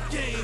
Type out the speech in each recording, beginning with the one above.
Okay.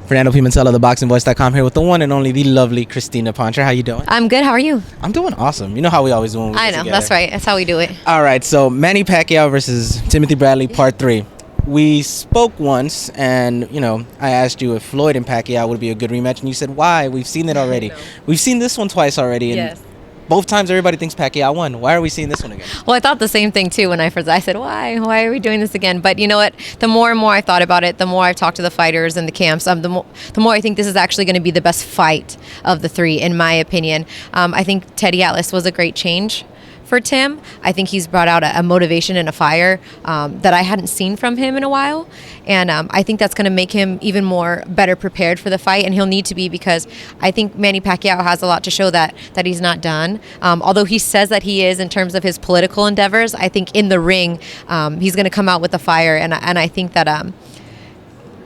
Fernando Pimentel of ThaBoxingvoice.com here with the one and only, the lovely Crystina Poncher. How you doing? I'm good. How are you? I'm doing awesome. You know how we always do when we get I know. together. That's right. That's how we do it. All right, so Manny Pacquiao versus Timothy Bradley, part 3. We spoke once, and, you know, I asked you if Floyd and Pacquiao would be a good rematch, and you said, why? We've seen it already. We've seen this one twice already, and Yes. both times everybody thinks Pacquiao won. Why are we seeing this one again? Well, I thought the same thing, too, when I said, why? Why are we doing this again? But you know what? The more and more I thought about it, the more I've talked to the fighters and the camps, the more I think this is actually going to be the best fight of the 3, in my opinion. I think Teddy Atlas was a great change for Tim. I think he's brought out a motivation and a fire that I hadn't seen from him in a while. And I think that's going to make him even more better prepared for the fight. And he'll need to be, because I think Manny Pacquiao has a lot to show that he's not done. Although he says that he is in terms of his political endeavors, I think in the ring, he's going to come out with a fire. And I think that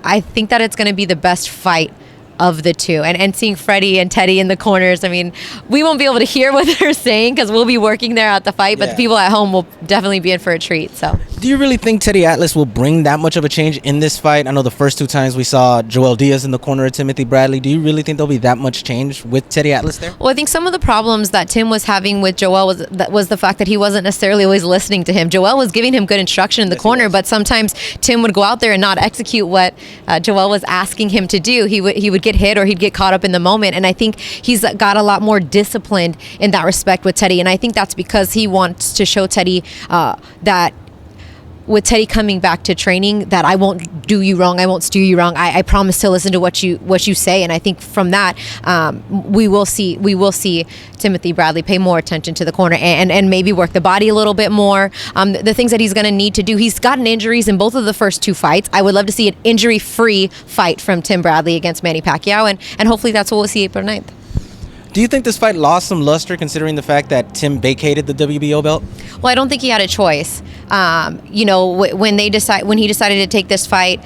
it's going to be the best fight of the 2, and seeing Freddie and Teddy in the corners. I mean, we won't be able to hear what they're saying because we'll be working there at the fight, but the people at home will definitely be in for a treat. So, do you really think Teddy Atlas will bring that much of a change in this fight? I know the first 2 times we saw Joel Diaz in the corner of Timothy Bradley. Do you really think there'll be that much change with Teddy Atlas there? Well, I think some of the problems that Tim was having with Joel was the fact that he wasn't necessarily always listening to him. Joel was giving him good instruction in the corner, but sometimes Tim would go out there and not execute what Joel was asking him to do. He would get hit, or he'd get caught up in the moment. And I think he's got a lot more disciplined in that respect with Teddy. And I think that's because he wants to show Teddy that with Teddy coming back to training, that I won't do you wrong, I won't steer you wrong. I promise to listen to what you say. And I think from that, we will see Timothy Bradley pay more attention to the corner and maybe work the body a little bit more. The things that he's going to need to do. He's gotten injuries in both of the first 2 fights. I would love to see an injury-free fight from Tim Bradley against Manny Pacquiao, and hopefully that's what we'll see April 9th. Do you think this fight lost some luster considering the fact that Tim vacated the WBO belt? Well, I don't think he had a choice. You know, when he decided to take this fight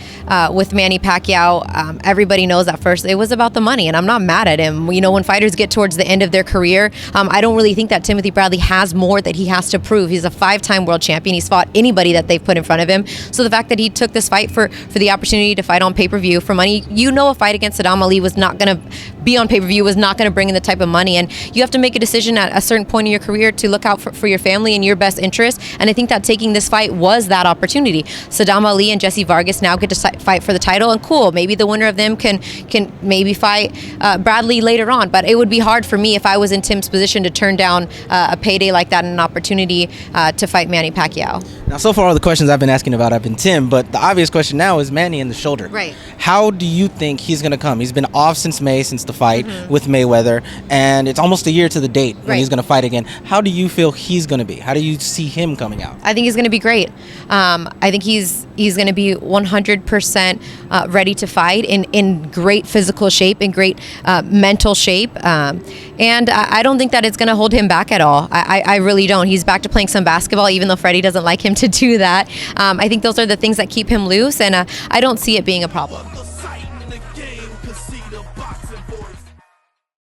with Manny Pacquiao, everybody knows at first it was about the money, and I'm not mad at him. You know, when fighters get towards the end of their career, I don't really think that Timothy Bradley has more that he has to prove. He's a 5-time world champion. He's fought anybody that they've put in front of him. So the fact that he took this fight for the opportunity to fight on pay-per-view for money, you know, a fight against Saddam Ali was not going to be on pay-per-view, was not going to bring in the type of money, and you have to make a decision at a certain point in your career to look out for your family and your best interest. And I think that taking this fight was that opportunity. Saddam Ali and Jesse Vargas now get to fight for the title, and cool, maybe the winner of them can maybe fight Bradley later on. But it would be hard for me if I was in Tim's position to turn down a payday like that and an opportunity to fight Manny Pacquiao. Now, so far all the questions I've been asking about have been Tim, but the obvious question now is Manny in the shoulder. Right. How do you think he's going to come? He's been off since May, since the fight with Mayweather, and it's almost a year to the date when he's going to fight again. How do you feel he's going to be? How do you see him coming out? I think he's going to be great. I think he's going to be 100% ready to fight in great physical shape, in great mental shape. And I don't think that it's going to hold him back at all. I really don't. He's back to playing some basketball, even though Freddie doesn't like him to do that. I think those are the things that keep him loose, and I don't see it being a problem.